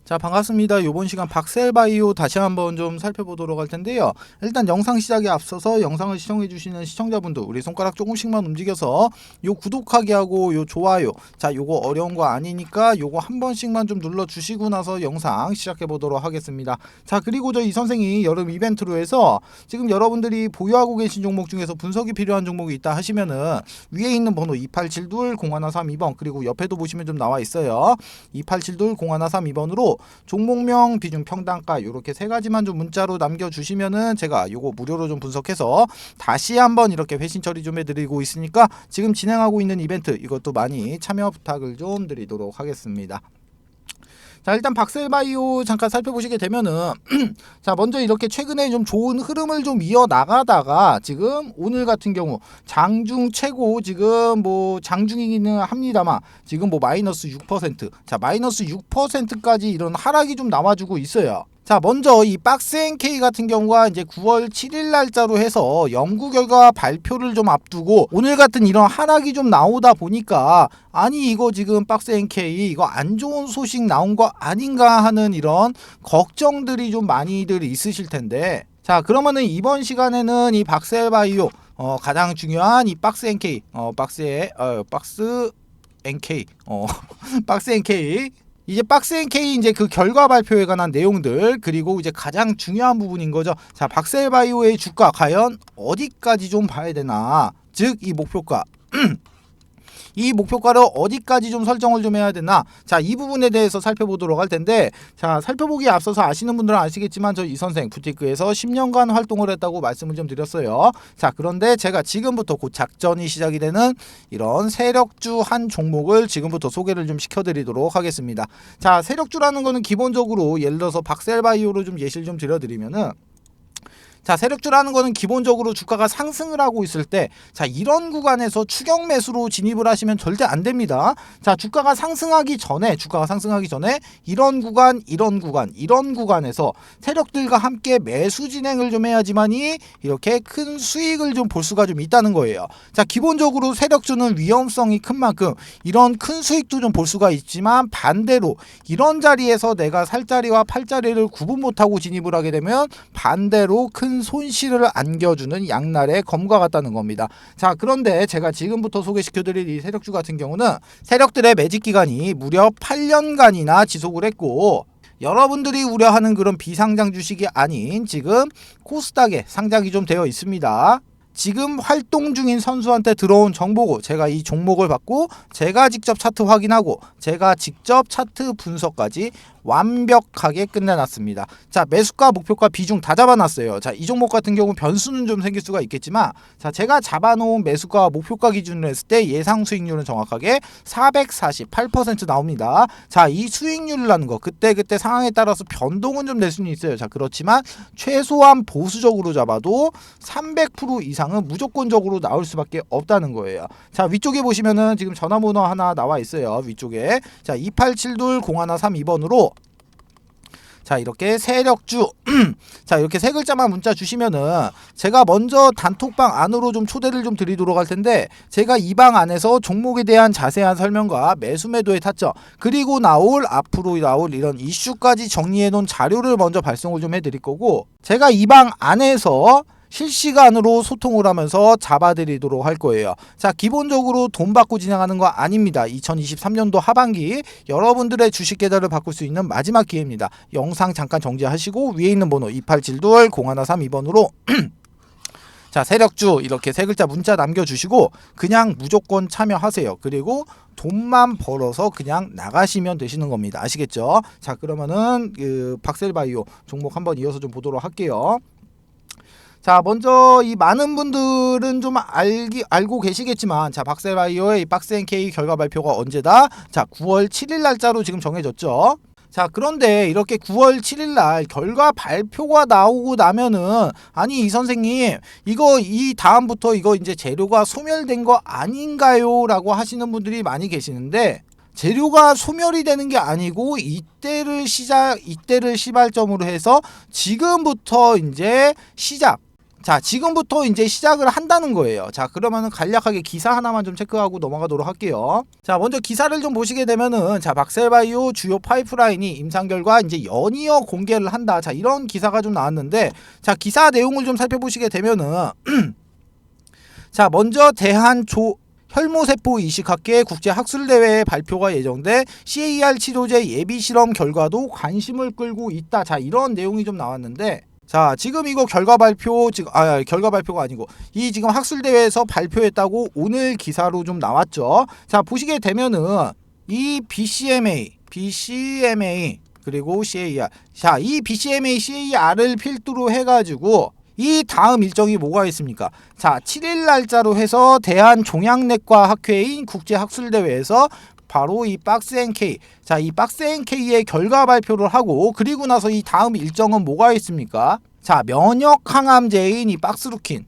자, 반갑습니다. 이번 시간 박셀바이오 다시 한번 좀 살펴보도록 할 텐데요. 일단 영상 시작에 앞서서 영상을 시청해주시는 시청자분들, 우리 손가락 조금씩만 움직여서 요 구독하기 하고 요 좋아요, 자 요거 어려운 거 아니니까 요거 한 번씩만 좀 눌러주시고 나서 영상 시작해보도록 하겠습니다. 자, 그리고 이 선생이 여름 이벤트로 해서 지금 여러분들이 보유하고 계신 종목 중에서 분석이 필요한 종목이 있다 하시면은 위에 있는 번호 2872-0132번, 그리고 옆에도 보시면 좀 나와 있어요. 2872-0132번으로 종목명, 비중, 평단가 요렇게 세 가지만 좀 문자로 남겨주시면은 제가 요거 무료로 좀 분석해서 다시 한번 이렇게 회신 처리 좀 해드리고 있으니까 지금 진행하고 있는 이벤트 이것도 많이 참여 부탁을 좀 드리도록 하겠습니다. 자, 일단 박셀바이오 잠깐 살펴보시게 되면은 자, 먼저 이렇게 최근에 좀 좋은 흐름을 좀 이어나가다가 지금 오늘 같은 경우 장중 최고 지금 뭐 장중이기는 합니다만 지금 뭐 마이너스 6%, 자 마이너스 6%까지 이런 하락이 좀 나와주고 있어요. 자, 먼저 이 박스NK 같은 경우가 이제 9월 7일 날짜로 해서 연구 결과 발표를 좀 앞두고 오늘 같은 이런 하락이 좀 나오다 보니까 아니 이거 지금 박스NK 이거 안 좋은 소식 나온 거 아닌가 하는 이런 걱정들이 좀 많이들 있으실 텐데, 자 그러면은 이번 시간에는 이 박셀바이오 가장 중요한 이 박스NK 박스NK 이제 박스NK 이제 그 결과 발표에 관한 내용들, 그리고 이제 가장 중요한 부분인 거죠. 자, 박셀바이오의 주가 과연 어디까지 좀 봐야 되나, 즉 이 목표가 이 목표가를 어디까지 좀 설정을 좀 해야 되나, 자 이 부분에 대해서 살펴보도록 할 텐데, 자 살펴보기에 앞서서 아시는 분들은 아시겠지만 저 이 선생 부티크에서 10년간 활동을 했다고 말씀을 좀 드렸어요. 자, 그런데 제가 지금부터 곧 작전이 시작이 되는 이런 세력주 한 종목을 지금부터 소개를 좀 시켜드리도록 하겠습니다. 자, 세력주라는 거는 기본적으로 예를 들어서 박셀바이오로 좀 예시를 좀 드려드리면은, 자 세력주라는 거는 기본적으로 주가가 상승을 하고 있을 때, 자 이런 구간에서 추격 매수로 진입을 하시면 절대 안 됩니다. 자, 주가가 상승하기 전에 이런 구간에서 세력들과 함께 매수 진행을 좀 해야지만이 이렇게 큰 수익을 좀 볼 수가 좀 있다는 거예요. 자, 기본적으로 세력주는 위험성이 큰 만큼 이런 큰 수익도 좀 볼 수가 있지만, 반대로 이런 자리에서 내가 살 자리와 팔 자리를 구분 못하고 진입을 하게 되면 반대로 큰 손실을 안겨주는 양날의 검과 같다는 겁니다. 자, 그런데 제가 지금부터 소개시켜드릴 이 세력주 같은 경우는 세력들의 매집 기간이 무려 8년간이나 지속을 했고, 여러분들이 우려하는 그런 비상장 주식이 아닌 지금 코스닥에 상장이 좀 되어 있습니다. 지금 활동 중인 선수한테 들어온 정보고, 제가 이 종목을 받고 제가 직접 차트 확인하고 제가 직접 차트 분석까지 완벽하게 끝내놨습니다. 자, 매수가, 목표가, 비중 다 잡아놨어요. 자, 이 종목 같은 경우 변수는 좀 생길 수가 있겠지만, 자 제가 잡아놓은 매수가, 목표가 기준으로 했을 때 예상 수익률은 정확하게 448% 나옵니다. 자, 이 수익률이라는 거 그때 상황에 따라서 변동은 좀 될 수는 있어요. 자, 그렇지만 최소한 보수적으로 잡아도 300% 이상은 무조건적으로 나올 수밖에 없다는 거예요. 자, 위쪽에 보시면은 지금 전화번호 하나 나와 있어요. 위쪽에. 자, 2872-0132번으로 자 이렇게 세력주 자 이렇게 세 글자만 문자 주시면은 제가 먼저 단톡방 안으로 좀 초대를 좀 드리도록 할 텐데, 제가 이 방 안에서 종목에 대한 자세한 설명과 매수 매도의 타점, 그리고 앞으로 나올 이런 이슈까지 정리해 놓은 자료를 먼저 발송을 좀 해드릴 거고, 제가 이 방 안에서 실시간으로 소통을 하면서 잡아드리도록 할 거예요. 자, 기본적으로 돈 받고 진행하는 거 아닙니다. 2023년도 하반기 여러분들의 주식 계좌를 바꿀 수 있는 마지막 기회입니다. 영상 잠깐 정지하시고 위에 있는 번호 2872-0132번으로 자, 세력주 이렇게 세 글자 문자 남겨주시고 그냥 무조건 참여하세요. 그리고 돈만 벌어서 그냥 나가시면 되시는 겁니다. 아시겠죠? 자, 그러면은 그 박셀바이오 종목 한번 이어서 좀 보도록 할게요. 자, 먼저 이 많은 분들은 좀 알고 계시겠지만, 자 박셀바이오의 박스NK 결과 발표가 언제다? 자, 9월 7일 날짜로 지금 정해졌죠. 자, 그런데 이렇게 9월 7일 날 결과 발표가 나오고 나면은, 아니 이 선생님 이거 이 다음부터 이거 이제 재료가 소멸된 거 아닌가요? 라고 하시는 분들이 많이 계시는데, 재료가 소멸이 되는 게 아니고 이때를 시발점으로 해서 지금부터 이제 시작, 자, 지금부터 이제 시작을 한다는 거예요. 자, 그러면은 간략하게 기사 하나만 좀 체크하고 넘어가도록 할게요. 자, 먼저 기사를 좀 보시게 되면은, 자, 박셀바이오 주요 파이프라인이 임상 결과 이제 연이어 공개를 한다. 자, 이런 기사가 좀 나왔는데, 자, 기사 내용을 좀 살펴보시게 되면은, 자, 먼저 혈모세포 이식학회 국제학술대회의 발표가 예정돼 CAR 치료제 예비실험 결과도 관심을 끌고 있다. 자, 이런 내용이 좀 나왔는데, 자, 지금 이거 결과 발표가 아니고 이 지금 학술대회에서 발표했다고 오늘 기사로 좀 나왔죠. 자, 보시게 되면은 이 BCMA 그리고 CAR, 자, 이 BCMA CAR을 필두로 해가지고 이 다음 일정이 뭐가 있습니까? 자, 7일 날짜로 해서 대한종양내과 학회인 국제학술대회에서 바로 이 박스NK, 자, 이 박스NK의 결과 발표를 하고, 그리고 나서 이 다음 일정은 뭐가 있습니까? 자, 면역 항암제인 이 박스루킨,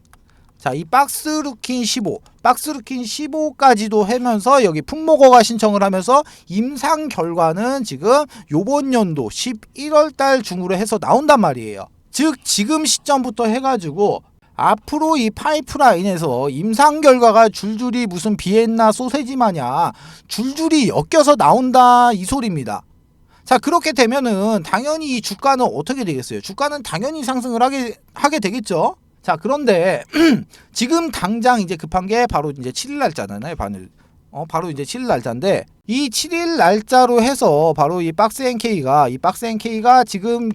자, 이 박스루킨 15까지도 하면서 여기 품목허가 신청을 하면서 임상 결과는 지금 요번 연도 11월 달 중으로 해서 나온단 말이에요. 즉 지금 시점부터 해가지고 앞으로 이 파이프라인에서 임상 결과가 줄줄이 무슨 비엔나 소세지 마냥 줄줄이 엮여서 나온다, 이 소리입니다. 자, 그렇게 되면은 당연히 이 주가는 어떻게 되겠어요? 주가는 당연히 상승을 하게 되겠죠. 자, 그런데 지금 당장 이제 급한 게 바로 이제 7일 날짜잖아요. 바로 이제 7일 날짜인데, 이 7일 날짜로 해서 바로 이 박스NK가 지금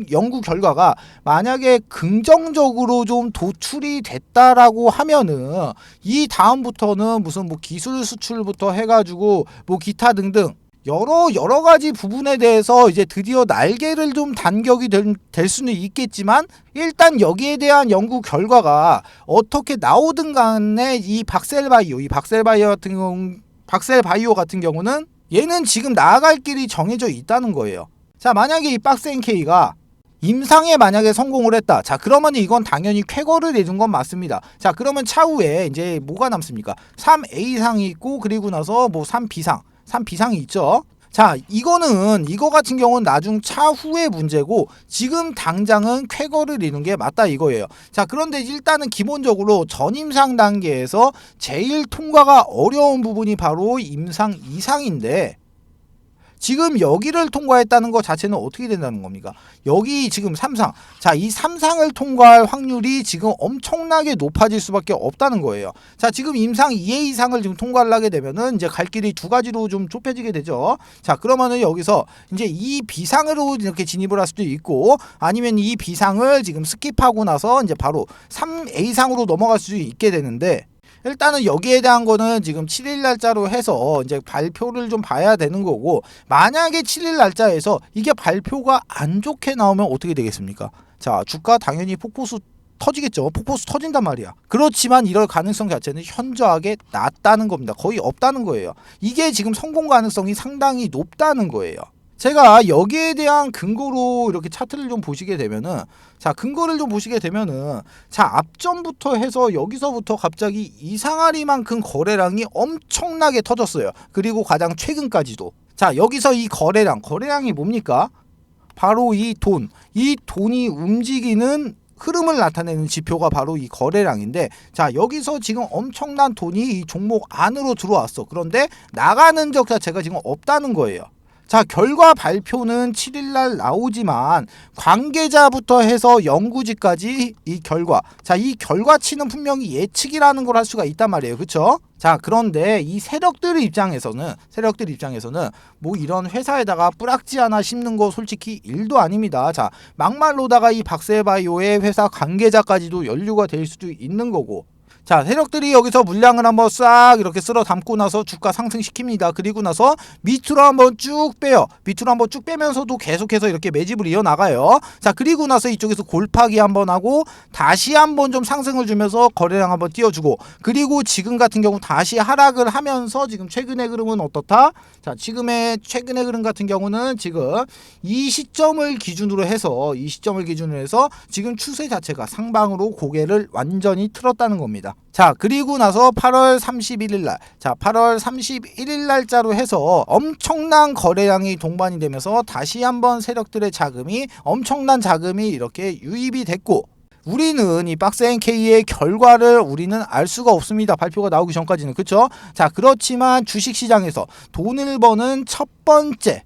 연구 결과가 만약에 긍정적으로 좀 도출이 됐다라고 하면은 이 다음부터는 무슨 뭐 기술 수출부터 해가지고 뭐 기타 등등 여러 가지 부분에 대해서 이제 드디어 날개를 좀 단격이 될 수는 있겠지만, 일단 여기에 대한 연구 결과가 어떻게 나오든 간에 이 박셀바이오 같은 경우는 얘는 지금 나아갈 길이 정해져 있다는 거예요. 자, 만약에 이 박스NK가 임상에 만약에 성공을 했다. 자, 그러면 이건 당연히 쾌거를 내준 건 맞습니다. 자, 그러면 차후에 이제 뭐가 남습니까? 3A상이 있고, 그리고 나서 뭐 3B상이 있죠. 자, 이거 같은 경우는 나중 차후의 문제고, 지금 당장은 쾌거를 이룬 게 맞다 이거예요. 자, 그런데 일단은 기본적으로 전임상 단계에서 제일 통과가 어려운 부분이 바로 임상 2상인데, 지금 여기를 통과했다는 것 자체는 어떻게 된다는 겁니까? 여기 지금 3상, 자, 이 3상을 통과할 확률이 지금 엄청나게 높아질 수밖에 없다는 거예요. 자, 지금 임상 2의 이상을 지금 통과를 하게 되면은 이제 갈 길이 두 가지로 좀 좁혀지게 되죠. 자, 그러면은 여기서 이제 이 B상으로 이렇게 진입을 할 수도 있고, 아니면 이 B상을 지금 스킵하고 나서 이제 바로 3A상으로 넘어갈 수 있게 되는데, 일단은 여기에 대한 거는 지금 7일 날짜로 해서 이제 발표를 좀 봐야 되는 거고, 만약에 7일 날짜에서 이게 발표가 안 좋게 나오면 어떻게 되겠습니까? 자, 주가 당연히 폭포수 터지겠죠. 폭포수 터진단 말이야. 그렇지만 이럴 가능성 자체는 현저하게 낮다는 겁니다. 거의 없다는 거예요. 이게 지금 성공 가능성이 상당히 높다는 거예요. 제가 여기에 대한 근거로 이렇게 차트를 좀 보시게 되면은, 자, 근거를 좀 보시게 되면은, 자, 앞전부터 해서 여기서부터 갑자기 이상하리만큼 거래량이 엄청나게 터졌어요. 그리고 가장 최근까지도. 자, 여기서 이 거래량이 뭡니까? 바로 이 돈이 움직이는 흐름을 나타내는 지표가 바로 이 거래량인데, 자, 여기서 지금 엄청난 돈이 이 종목 안으로 들어왔어. 그런데 나가는 적 자체가 지금 없다는 거예요. 자, 결과 발표는 7일날 나오지만 관계자부터 해서 연구지까지 이 결과치는 분명히 예측이라는 걸 할 수가 있단 말이에요. 그쵸? 자, 그런데 이 세력들 입장에서는 뭐 이런 회사에다가 뿌락지 하나 심는 거 솔직히 일도 아닙니다. 자, 막말로다가 이 박셀바이오의 회사 관계자까지도 연루가 될 수도 있는 거고, 자, 세력들이 여기서 물량을 한번 싹 이렇게 쓸어 담고 나서 주가 상승시킵니다. 그리고 나서 밑으로 한번 쭉 빼요. 밑으로 한번 쭉 빼면서도 계속해서 이렇게 매집을 이어나가요. 자, 그리고 나서 이쪽에서 골파기 한번 하고 다시 한번 좀 상승을 주면서 거래량 한번 띄워주고, 그리고 지금 같은 경우 다시 하락을 하면서 지금 최근의 흐름은 어떻다? 자, 지금의 최근의 흐름 같은 경우는 지금 이 시점을 기준으로 해서 지금 추세 자체가 상방으로 고개를 완전히 틀었다는 겁니다. 자, 그리고 나서 8월 31일 날짜로 해서 엄청난 거래량이 동반이 되면서 다시 한번 세력들의 엄청난 자금이 이렇게 유입이 됐고, 우리는 이 박스NK의 결과를 우리는 알 수가 없습니다. 발표가 나오기 전까지는. 그쵸? 자, 그렇지만 주식시장에서 돈을 버는 첫 번째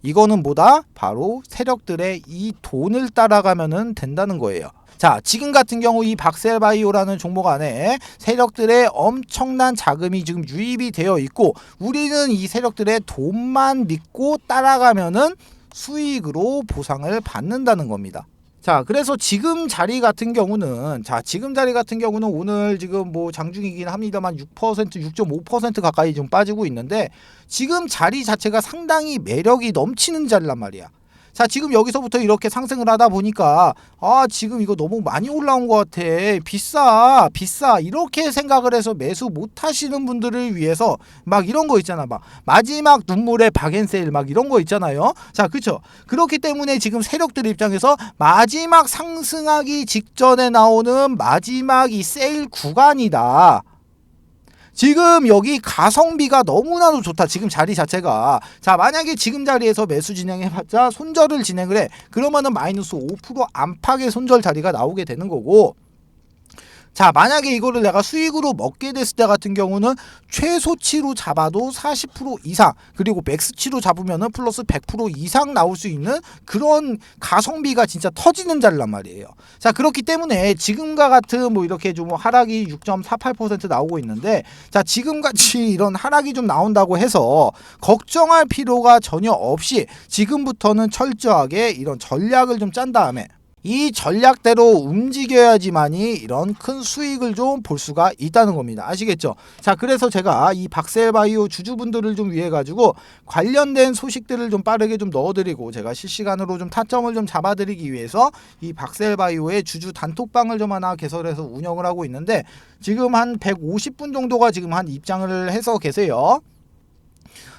이거는 뭐다? 바로 세력들의 이 돈을 따라가면 된다는 거예요. 자, 지금 같은 경우 이 박셀바이오라는 종목 안에 세력들의 엄청난 자금이 지금 유입이 되어 있고, 우리는 이 세력들의 돈만 믿고 따라가면은 수익으로 보상을 받는다는 겁니다. 자, 그래서 지금 자리 같은 경우는 오늘 지금 뭐 장중이긴 합니다만 6%, 6.5% 가까이 좀 빠지고 있는데, 지금 자리 자체가 상당히 매력이 넘치는 자리란 말이야. 자, 지금 여기서부터 이렇게 상승을 하다 보니까 지금 이거 너무 많이 올라온 것 같아, 비싸 이렇게 생각을 해서 매수 못 하시는 분들을 위해서 막 이런 거 있잖아, 막 마지막 눈물의 박앤세일 막 이런 거 있잖아요. 자, 그쵸? 그렇기 때문에 지금 세력들 입장에서 마지막 상승하기 직전에 나오는 마지막 이 세일 구간이다. 지금 여기 가성비가 너무나도 좋다. 지금 자리 자체가. 자, 만약에 지금 자리에서 매수 진행해봤자 손절을 진행을 해. 그러면은 마이너스 5% 안팎의 손절 자리가 나오게 되는 거고, 자, 만약에 이거를 내가 수익으로 먹게 됐을 때 같은 경우는 최소치로 잡아도 40% 이상, 그리고 맥스치로 잡으면은 플러스 100% 이상 나올 수 있는 그런 가성비가 진짜 터지는 자리란 말이에요. 자, 그렇기 때문에 지금과 같은 뭐 이렇게 좀 하락이 6.48% 나오고 있는데, 자, 지금같이 이런 하락이 좀 나온다고 해서 걱정할 필요가 전혀 없이 지금부터는 철저하게 이런 전략을 좀 짠 다음에 이 전략대로 움직여야지만이 이런 큰 수익을 좀 볼 수가 있다는 겁니다. 아시겠죠? 자, 그래서 제가 이 박셀바이오 주주분들을 좀 위해 가지고 관련된 소식들을 좀 빠르게 좀 넣어드리고, 제가 실시간으로 좀 타점을 좀 잡아드리기 위해서 이 박셀바이오의 주주 단톡방을 좀 하나 개설해서 운영을 하고 있는데, 지금 한 150분 정도가 지금 한 입장을 해서 계세요.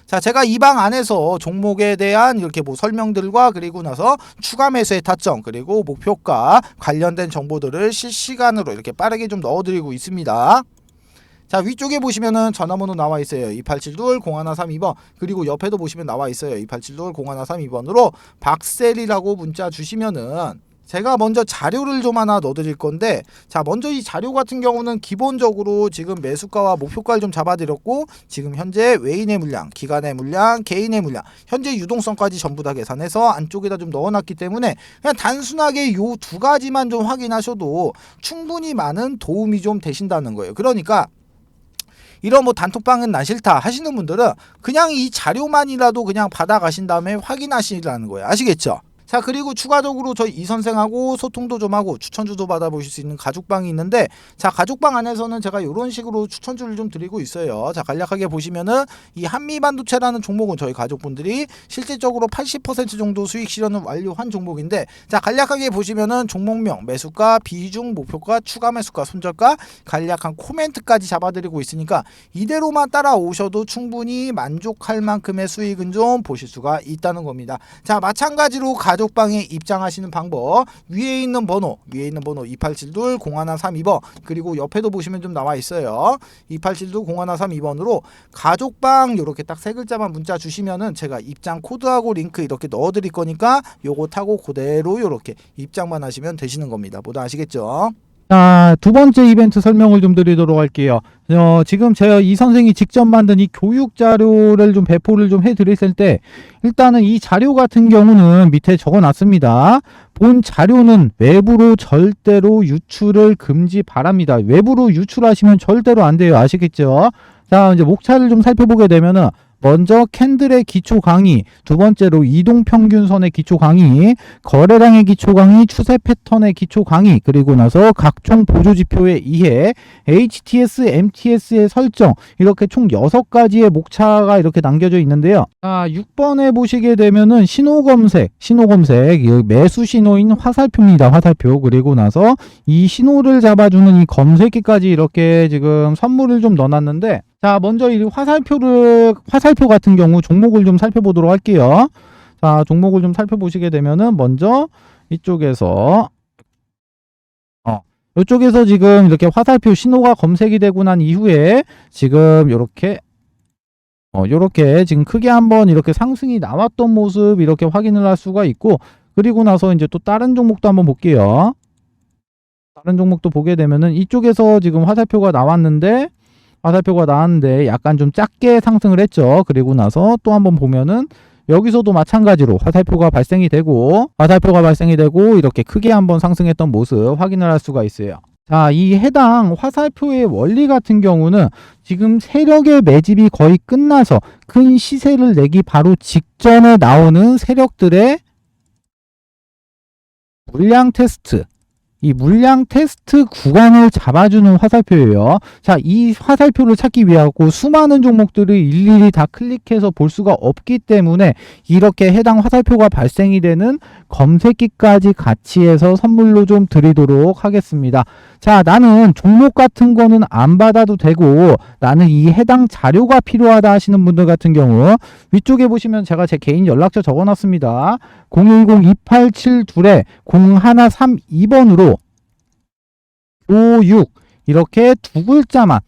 자, 제가 이 방 안에서 종목에 대한 이렇게 뭐 설명들과, 그리고 나서 추가 매수의 타점, 그리고 목표가 관련된 정보들을 실시간으로 이렇게 빠르게 좀 넣어드리고 있습니다. 자, 위쪽에 보시면은 전화번호 나와 있어요. 2872-0132번. 그리고 옆에도 보시면 나와 있어요. 2872-0132번으로 박셀이라고 문자 주시면은 제가 먼저 자료를 좀 하나 넣어드릴 건데, 자, 먼저 이 자료 같은 경우는 기본적으로 지금 매수가와 목표가를 좀 잡아드렸고, 지금 현재 외인의 물량, 기관의 물량, 개인의 물량, 현재 유동성까지 전부 다 계산해서 안쪽에다 좀 넣어놨기 때문에 그냥 단순하게 요 두 가지만 좀 확인하셔도 충분히 많은 도움이 좀 되신다는 거예요. 그러니까 이런 뭐 단톡방은 나 싫다 하시는 분들은 그냥 이 자료만이라도 그냥 받아가신 다음에 확인하시라는 거예요. 아시겠죠? 자, 그리고 추가적으로 저희 이 선생하고 소통도 좀 하고 추천주도 받아보실 수 있는 가족방이 있는데, 자, 가족방 안에서는 제가 이런 식으로 추천주를 좀 드리고 있어요. 자, 간략하게 보시면은 이 한미반도체라는 종목은 저희 가족분들이 실질적으로 80% 정도 수익 실현을 완료한 종목인데, 자, 간략하게 보시면은 종목명, 매수가, 비중, 목표가, 추가 매수가, 손절가, 간략한 코멘트까지 잡아드리고 있으니까 이대로만 따라오셔도 충분히 만족할 만큼의 수익은 좀 보실 수가 있다는 겁니다. 자, 마찬가지로 가족방에 입장하시는 방법, 위에 있는 번호 2872-0132번, 그리고 옆에도 보시면 좀 나와 있어요. 2872-0132번으로 가족방 요렇게 딱 세 글자만 문자 주시면은 제가 입장 코드하고 링크 이렇게 넣어 드릴 거니까 요거 타고 그대로 요렇게 입장만 하시면 되시는 겁니다. 모두 아시겠죠? 자, 두 번째 이벤트 설명을 좀 드리도록 할게요. 지금 제가 이 선생이 직접 만든 이 교육 자료를 좀 배포를 좀 해드렸을 때, 일단은 이 자료 같은 경우는 밑에 적어 놨습니다. 본 자료는 외부로 절대로 유출을 금지 바랍니다. 외부로 유출하시면 절대로 안 돼요. 아시겠죠? 자, 이제 목차를 좀 살펴보게 되면은, 먼저 캔들의 기초 강의, 두 번째로 이동평균선의 기초 강의, 거래량의 기초 강의, 추세 패턴의 기초 강의, 그리고 나서 각종 보조지표의 이해, HTS, MTS의 설정, 이렇게 총 6가지의 목차가 이렇게 남겨져 있는데요. 자, 6번에 보시게 되면은 신호검색, 매수 신호인 화살표입니다. 화살표. 그리고 나서 이 신호를 잡아주는 이 검색기까지 이렇게 지금 선물을 좀 넣어놨는데, 자, 먼저 이 화살표 같은 경우 종목을 좀 살펴보도록 할게요. 자, 종목을 좀 살펴보시게 되면은 먼저 이쪽에서 이쪽에서 지금 이렇게 화살표 신호가 검색이 되고 난 이후에 지금 요렇게 지금 크게 한번 이렇게 상승이 나왔던 모습 이렇게 확인을 할 수가 있고, 그리고 나서 이제 또 다른 종목도 한번 볼게요. 다른 종목도 보게 되면은 이쪽에서 지금 화살표가 나왔는데 약간 좀 작게 상승을 했죠. 그리고 나서 또 한번 보면은 여기서도 마찬가지로 화살표가 발생이 되고 이렇게 크게 한번 상승했던 모습 확인을 할 수가 있어요. 자, 이 해당 화살표의 원리 같은 경우는 지금 세력의 매집이 거의 끝나서 큰 시세를 내기 바로 직전에 나오는 세력들의 물량 테스트, 이 물량 테스트 구간을 잡아주는 화살표예요. 자, 이 화살표를 찾기 위하고 수많은 종목들을 일일이 다 클릭해서 볼 수가 없기 때문에 이렇게 해당 화살표가 발생이 되는 검색기까지 같이 해서 선물로 좀 드리도록 하겠습니다. 자, 나는 종목 같은 거는 안 받아도 되고 나는 이 해당 자료가 필요하다 하시는 분들 같은 경우 위쪽에 보시면 제가 제 개인 연락처 적어놨습니다. 010-2872-0132번으로 교육 이렇게 두 글자만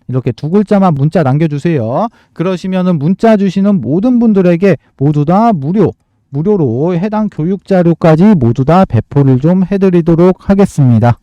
문자 남겨주세요. 그러시면은 문자 주시는 모든 분들에게 모두 다 무료로 해당 교육 자료까지 모두 다 배포를 좀 해드리도록 하겠습니다.